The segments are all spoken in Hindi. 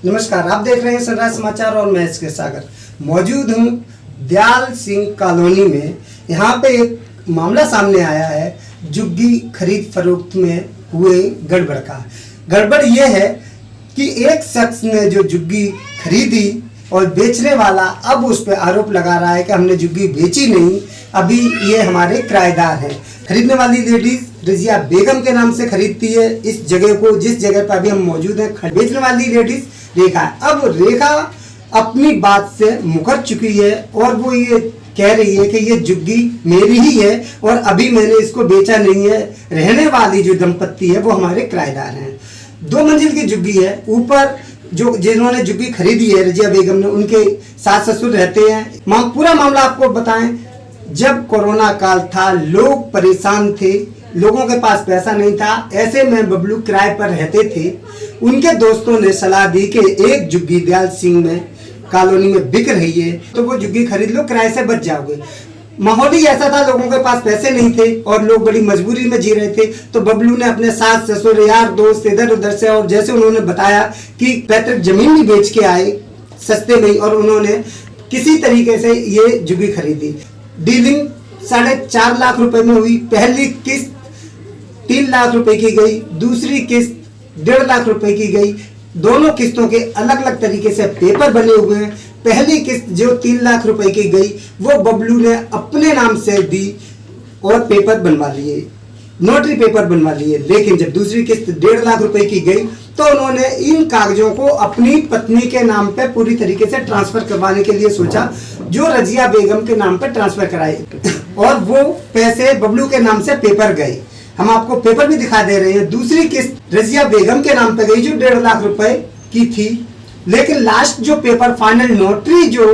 नमस्कार, आप देख रहे हैं सनराइज समाचार और मैं इसके सागर मौजूद हूँ दयाल सिंह कॉलोनी में। यहाँ पे एक मामला सामने आया है जुग्गी खरीद फरोख्त में हुए गड़बड़ का। गड़बड़ ये है कि एक शख्स ने जो जुग्गी खरीदी और बेचने वाला अब उस पर आरोप लगा रहा है कि हमने जुग्गी बेची नहीं, अभी ये हमारे किराएदार हैं। खरीदने वाली लेडीज रजिया बेगम के नाम से खरीदती है इस जगह को, जिस जगह पर अभी हम मौजूद हैं। बेचने वाली लेडीज रेखा है। अब रेखा अपनी बात से मुकर चुकी है और वो ये कह रही है कि ये जुग्गी मेरी ही है और अभी मैंने इसको बेचा नहीं है। रहने वाली जो दंपत्ति है वो हमारे किराएदार हैं। 2 मंजिल की जुग्गी है। ऊपर जो जिन्होंने जुग्गी खरीदी है रजिया बेगम ने, उनके सास ससुर रहते हैं। पूरा मामला आपको बताएं, जब कोरोना काल था लोग परेशान थे, लोगों के पास पैसा नहीं था, ऐसे में बबलू किराए पर रहते थे। उनके दोस्तों ने सलाह दी कि एक जुग्गी दयाल सिंह में कॉलोनी में बिक रही है तो वो जुग्गी खरीद लो, किराए से बच जाओगे। माहौल ही ऐसा था, लोगों के पास पैसे नहीं थे और लोग बड़ी मजबूरी में जी रहे थे। तो बबलू ने अपने सास ससुर यार दोस्त इधर उधर से, और जैसे उन्होंने बताया कि पैतृक जमीन भी बेच के आए सस्ते में और उन्होंने किसी तरीके से ये जुग्गी खरीदी। डीलिंग 4.5 लाख रुपए में हुई। पहली किस्त 3 लाख रुपए की गई, दूसरी किस्त 1.5 लाख रुपए की गई। दोनों किस्तों के अलग अलग तरीके से पेपर बने हुए हैं। पहली किस्त जो 3 लाख रुपए की गई वो बबलू ने अपने नाम से दी और पेपर बनवा लिए, नोटरी पेपर बनवा लिए। लेकिन जब दूसरी किस्त 1.5 लाख रुपए की गई तो उन्होंने इन कागजों को अपनी पत्नी के नाम पे पूरी तरीके से ट्रांसफर करवाने के लिए सोचा, जो रजिया बेगम के नाम पे ट्रांसफर कराए और वो पैसे बबलू के नाम से पेपर गए। हम आपको पेपर भी दिखा दे रहे हैं। दूसरी किस्त रजिया बेगम के नाम पे गई जो 1.5 लाख रुपए की थी। लेकिन लास्ट जो पेपर फाइनल नोटरी जो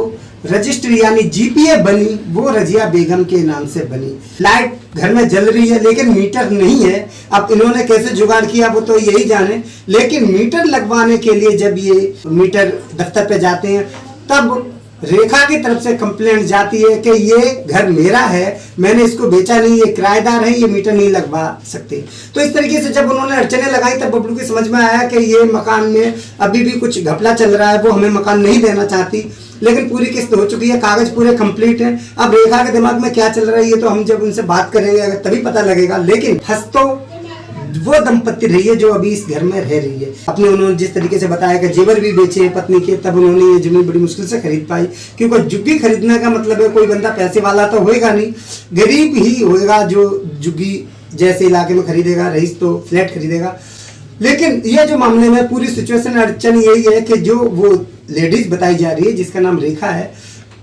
रजिस्ट्री यानी जीपीए बनी वो रजिया बेगम के नाम से बनी। लाइट घर में जल रही है लेकिन मीटर नहीं है। अब इन्होंने कैसे जुगाड़ किया वो तो यही जाने। लेकिन मीटर लगवाने के लिए जब ये मीटर दफ्तर पे जाते हैं तब रेखा की तरफ से कंप्लेंट जाती है कि ये घर मेरा है, मैंने इसको बेचा नहीं, ये किराएदार है, ये मीटर नहीं लगवा सकते। तो इस तरीके से जब उन्होंने अड़चने लगाई तब बबलू की समझ में आया कि ये मकान में अभी भी कुछ घपला चल रहा है, वो हमें मकान नहीं देना चाहती। लेकिन पूरी किस्त हो चुकी है, कागज पूरे कंप्लीट हैं। अब रेखा के दिमाग में क्या चल रहा है ये तो हम जब उनसे बात करेंगे तभी पता लगेगा। लेकिन फंस तो वो दंपत्ति रही है जो अभी इस घर में रह रही है। अपने उन्होंने जिस तरीके से बताया कि जेवर भी बेचे पत्नी के, तब उन्होंने ये जमीन बड़ी मुश्किल से खरीद पाई। क्योंकि जुग्गी खरीदने का मतलब है कोई बंदा पैसे वाला तो होएगा नहीं, गरीब ही होएगा जो जुग्गी जैसे इलाके में खरीदेगा। रईस तो फ्लैट खरीदेगा। लेकिन ये जो मामले में पूरी सिचुएशन अड़चन यही है कि जो वो लेडीज बताई जा रही है जिसका नाम रेखा है,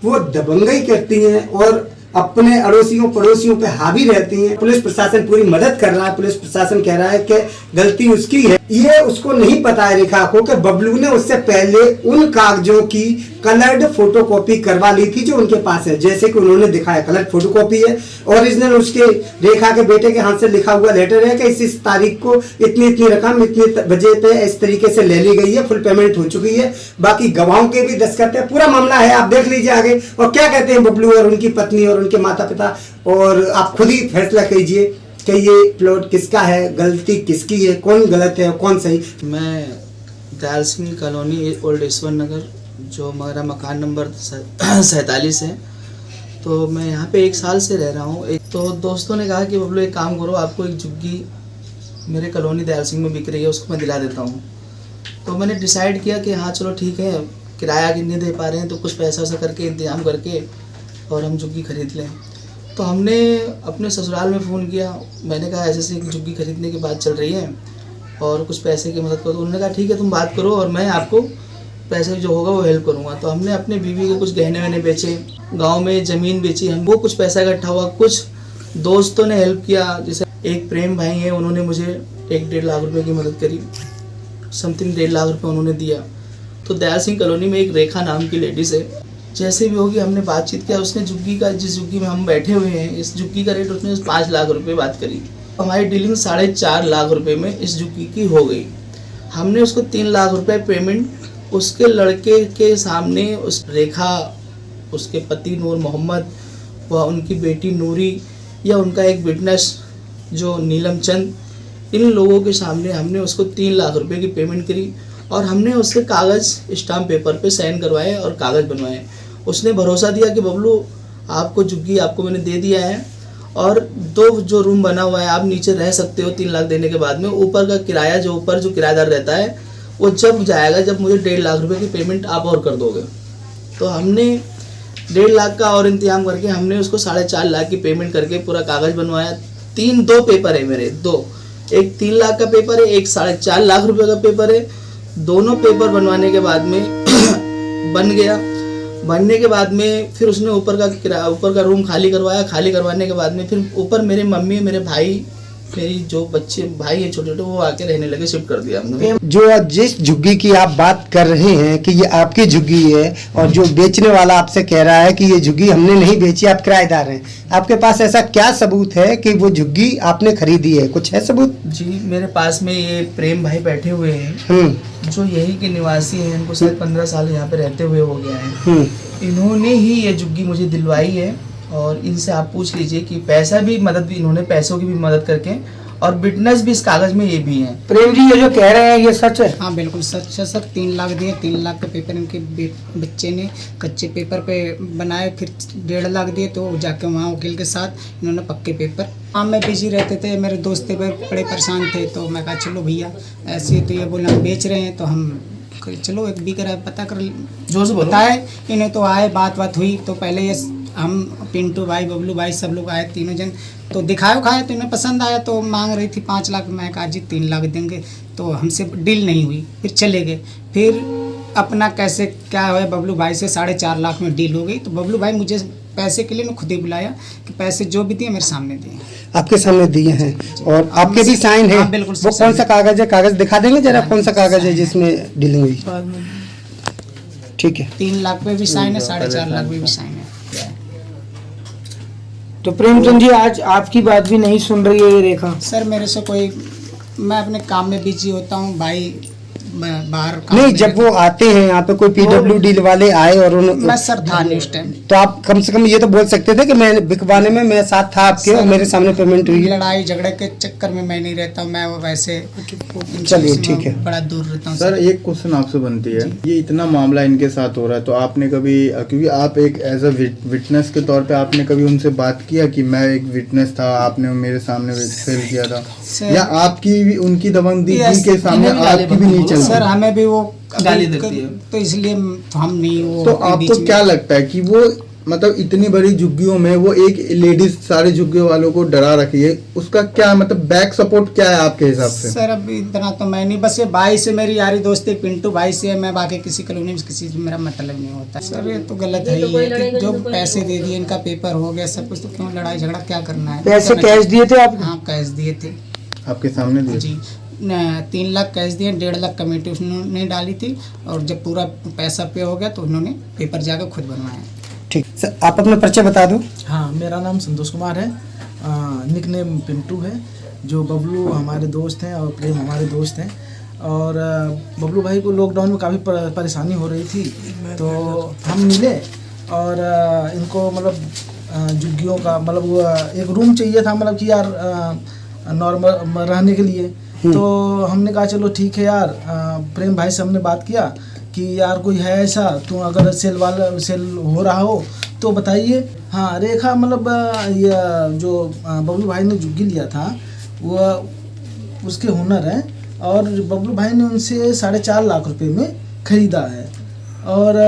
वो दबंगई करती हैं और अपने अड़ोसियों पड़ोसियों पे हावी रहती हैं। पुलिस प्रशासन पूरी मदद कर रहा है। पुलिस प्रशासन कह रहा है कि गलती उसकी है। ये उसको नहीं पता है रेखा को कि बबलू ने उससे पहले उन कागजों की कलर्ड फोटोकॉपी करवा ली थी जो उनके पास है। जैसे कि उन्होंने दिखाया कलर्ड फोटोकॉपी है, ओरिजिनल उसके रेखा के बेटे के हाथ से लिखा हुआ लेटर है कि इस तारीख को इतनी रकम इतनी बजे पे इस तरीके से ले ली गई है, फुल पेमेंट हो चुकी है। बाकी गवाहों के भी दस्तखत है। पूरा मामला है, आप देख लीजिए आगे। और क्या कहते हैं बबलू और उनकी पत्नी और उनके माता पिता, और आप खुद ही फैसला कीजिए कि ये प्लॉट किसका है, गलती किसकी है, कौन गलत है और कौन सही। मैं दयाल सिंह कॉलोनी ओल्ड ईश्वर नगर, जो हमारा मकान नंबर 47 है, तो मैं यहाँ पे 1 साल से रह रहा हूँ। तो दोस्तों ने कहा कि बबलू एक काम करो, आपको एक जुग्गी मेरे कॉलोनी दयाल सिंह में बिक रही है, उसको मैं दिला देता हूँ। तो मैंने डिसाइड किया कि हाँ चलो ठीक है, किराया नहीं दे पा रहे हैं तो कुछ पैसा वैसा करके इंतजाम करके और हम जुग्गी खरीद लें। तो हमने अपने ससुराल में फ़ोन किया। मैंने कहा ऐसे एक जुग्गी खरीदने की बात चल रही है और कुछ पैसे की मदद करो। तो उन्होंने कहा ठीक है तुम बात करो और मैं आपको पैसे जो होगा वो हेल्प करूँगा। तो हमने अपने बीवी के कुछ गहने वहने बेचे, गांव में ज़मीन बेची, हम वो कुछ पैसा इकट्ठा हुआ। कुछ दोस्तों ने हेल्प किया, जैसे एक प्रेम भाई हैं, उन्होंने मुझे 1-1.5 लाख रुपये की मदद करी, समथिंग 1.5 लाख रुपये उन्होंने दिया। तो दयाल सिंह कॉलोनी में एक रेखा नाम की लेडीज़ है, जैसे भी होगी हमने बातचीत किया। उसने जुग्गी का, जिस जुग्गी में हम बैठे हुए हैं, इस जुग्गी का रेट उसने 5 लाख रुपए बात करी। हमारी डीलिंग 4.5 लाख रुपए में इस जुग्गी की हो गई। हमने उसको 3 लाख रुपए पेमेंट उसके लड़के के सामने, उस रेखा, उसके पति नूर मोहम्मद व उनकी बेटी नूरी या उनका एक विटनेस जो नीलम चंद, इन लोगों के सामने हमने उसको 3 लाख रुपए की पेमेंट करी और हमने उससे कागज़ स्टाम्प पेपर पे साइन करवाए और कागज़ बनवाए। उसने भरोसा दिया कि बबलू आपको झुग्गी आपको मैंने दे दिया है और 2 जो रूम बना हुआ है आप नीचे रह सकते हो 3 लाख देने के बाद में। ऊपर का किराया जो ऊपर जो किराएदार रहता है वो जब जाएगा जब मुझे 1.5 लाख रुपए की पेमेंट आप और कर दोगे। तो हमने 1.5 लाख का और इंतजाम करके हमने उसको 4.5 लाख की पेमेंट करके पूरा कागज़ बनवाया। 2 पेपर है मेरे, 2, एक 3 लाख का पेपर है, एक 4.5 लाख रुपए का पेपर है। दोनों पेपर बनवाने के बाद में बन गया। बनने के बाद में फिर उसने ऊपर का रूम खाली करवाया। खाली करवाने के बाद में फिर ऊपर मेरे मम्मी, मेरे भाई, मेरी जो बच्चे भाई है छोटे छोटे वो आके रहने लगे, शिफ्ट कर दिया हमने। जो जिस झुग्गी की आप बात कर रहे हैं कि ये आपकी झुग्गी है और जो बेचने वाला आपसे कह रहा है कि ये झुग्गी हमने नहीं बेची, आप किराएदार हैं, आपके पास ऐसा क्या सबूत है कि वो झुग्गी आपने खरीदी है? कुछ है सबूत? जी मेरे पास में ये प्रेम भाई बैठे हुए हैं जो यही के निवासी हैं। इनको शायद 15 साल यहाँ पे रहते हुए हो गया है। इन्होंने ही ये झुग्गी मुझे दिलवाई है और इनसे आप पूछ लीजिए कि पैसा भी मदद भी इन्होंने पैसों की भी मदद करके और विटनेस भी इस कागज में ये भी हैं। प्रेम जी ये जो कह रहे हैं ये सच है? हाँ बिल्कुल सच है सर। 3 लाख दिए, 3 लाख के पेपर इनके बच्चे ने कच्चे पेपर पे बनाए, फिर 1.5 लाख दिए तो जाके वहाँ वकील के साथ इन्होंने पक्के पेपर। काम में बिजी रहते थे, मेरे दोस्त बड़े परेशान थे तो मैं कहा चलो भैया ऐसे तो ये बोले हम बेच रहे हैं तो हम चलो एक बिक रहा है पता कर जोर से बताए। इन्हें तो आए, बात हुई तो पहले ये हम पिंटू भाई, बबलू भाई सब लोग आए, तीनों जन तो दिखाया खाया तो इन्हें पसंद आया तो मांग रही थी 5 लाख। मैं कहा जी 3 लाख देंगे, तो हमसे डील नहीं हुई, फिर चले गए। फिर अपना कैसे क्या है बबलू भाई से 4.5 लाख में डील हो गई। तो बबलू भाई मुझे पैसे के लिए मैं खुद ही बुलाया कि पैसे जो भी दिए मेरे सामने दिए। आपके सामने दिए हैं और आपके भी साइन है? हाँ, बिल्कुल। वो कौन सा कागज है? कागज दिखा देंगे जरा, कौन सा कागज है जिसमें डीलिंग हुई? ठीक है। 3 लाख पे भी साइन है, 4.5 लाख पे भी साइन है। तो प्रेमचंद जी आज आपकी बात भी नहीं सुन रही है ये रेखा? सर मेरे से कोई, मैं अपने काम में बिजी होता हूँ भाई, मैं बाहर नहीं, जब वो आते हैं यहाँ पे कोई PWD वाले आए और मैं सर था नहीं उस टाइम, तो आप कम से कम ये तो बोल सकते थे कि मैं बिकवाने में मैं साथ था आपके और मेरे सामने पेमेंट हुई। लड़ाई झगड़े के चक्कर में मैं नहीं रहता हूँ, मैं वैसे चलिए ठीक है, बड़ा दूर रहता हूँ। सर एक क्वेश्चन आपसे बनती है, ये इतना मामला इनके साथ हो रहा है तो आपने कभी, क्योंकि आप एक एज अ विटनेस के तौर पे आपने कभी उनसे बात किया कि मैं एक विटनेस था, आपने मेरे सामने फेल किया था, या आपकी भी उनकी दबंगगी के सामने आपकी भी नहीं चलती? सर हमें भी वो गाली देती है तो इसलिए हम नहीं वो। तो आपको क्या लगता है कि वो मतलब इतनी बड़ी झुग्गियों में वो एक लेडीज सारे झुग्गियों वालों को डरा रखी है, उसका क्या मतलब बैक सपोर्ट क्या है आपके हिसाब से? सर अब इतना तो मैं नहीं, बस ये भाई से मेरी यारी दोस्ती पिंटू भाई से है, मैं बाकी किसी कॉलोनी में किसी से मेरा मतलब नहीं होता। सर ये तो गलत है ही है कि जो पैसे दे दिए, इनका पेपर हो गया सब कुछ, तो क्यों लड़ाई झगड़ा क्या करना है? पैसे कैश दिए थे आप? हाँ कैश दिए थे आपके सामने दिए? जी 3 लाख कैश दिए, 1.5 लाख कमेटी उन्होंने डाली थी और जब पूरा पैसा पे हो गया तो उन्होंने पेपर जाकर खुद बनवाया। ठीक सर, आप अपना परिचय बता दो। हाँ मेरा नाम संतोष कुमार है, निकनेम पिंटू है। जो बबलू हमारे दोस्त हैं और प्रेम हमारे दोस्त हैं, और बबलू भाई को लॉकडाउन में काफ़ी परेशानी हो रही थी तो हम मिले और इनको मतलब झुग्गियों का मतलब वो एक रूम चाहिए था, मतलब कि यार नॉर्मल रहने के लिए। तो हमने कहा चलो ठीक है यार, प्रेम भाई से हमने बात किया कि यार कोई है ऐसा, तो अगर सेल हो रहा हो तो बताइए। हाँ रेखा मतलब ये जो बबलू भाई ने झुग्गी लिया था वो उसके हुनर है और बबलू भाई ने उनसे 4.5 लाख रुपए में ख़रीदा है और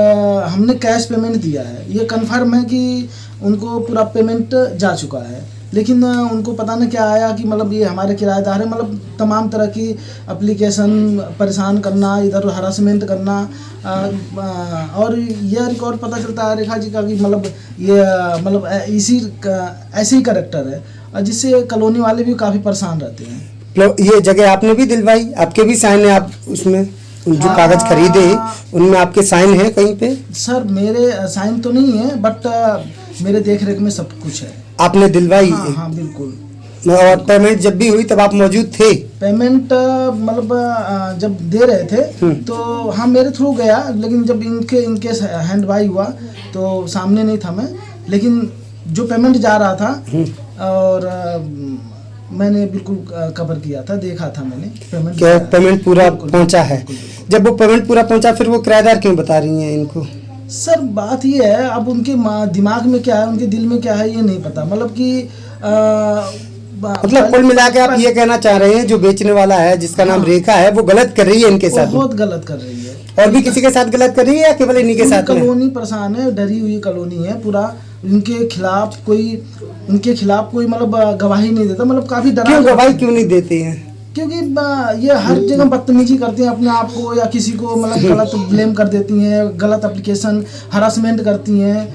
हमने कैश पेमेंट दिया है। ये कंफर्म है कि उनको पूरा पेमेंट जा चुका है, लेकिन उनको पता नहीं क्या आया कि मतलब ये हमारे किराएदार है, मतलब तमाम तरह की एप्लीकेशन परेशान करना, इधर हरासमेंट करना, और ये रिकॉर्ड पता चलता है रेखा जी का कि मतलब ये मतलब ऐसे ही कैरेक्टर है, और जिससे कॉलोनी वाले भी काफ़ी परेशान रहते हैं। ये जगह आपने भी दिलवाई, आपके भी साइन है, आप उसमें जो कागज खरीदे उनमें आपके साइन है कहीं पे? सर मेरे साइन तो नहीं है, बट मेरे देख रेख में सब कुछ है। आपने दिलवाई? हाँ, हाँ बिल्कुल। और पेमेंट जब भी हुई तब आप मौजूद थे? पेमेंट मतलब जब दे रहे थे तो हाँ मेरे थ्रू गया, लेकिन जब इनके हैंड बाई हुआ तो सामने नहीं था मैं, लेकिन जो पेमेंट जा रहा था और मैंने बिल्कुल कवर किया था, देखा था मैंने पेमेंट पूरा पहुंचा है। जब वो पेमेंट पूरा पहुंचा फिर वो किराएदार क्यों बता रही हैं इनको? सर बात ये है, अब उनके दिमाग में क्या है, उनके दिल में क्या है ये नहीं पता। मतलब कि मतलब कुल मिला के आप ये कहना चाह रहे हैं जो बेचने वाला है जिसका नाम रेखा है वो गलत कर रही है इनके साथ? बहुत गलत कर रही है। और भी किसी के साथ गलत कर रही है या केवल इन्हीं के साथ में? कॉलोनी परेशान है, डरी हुई कॉलोनी है पूरा। उनके खिलाफ कोई मतलब गवाही नहीं देता, मतलब काफी डरा। क्यों गवाही क्यों नहीं देते हैं? क्योंकि ये हर जगह बदतमीजी करती हैं अपने आप को, या किसी को मतलब गलत ब्लेम कर देती हैं, गलत एप्लीकेशन हरासमेंट करती हैं,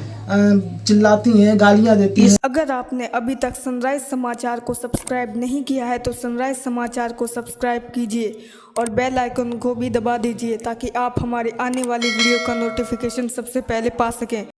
चिल्लाती हैं, गालियां देती हैं। अगर आपने अभी तक सनराइज समाचार को सब्सक्राइब नहीं किया है तो सनराइज समाचार को सब्सक्राइब कीजिए और बेल आइकन को भी दबा दीजिए ताकि आप हमारे आने वाली वीडियो का नोटिफिकेशन सबसे पहले पा सकें।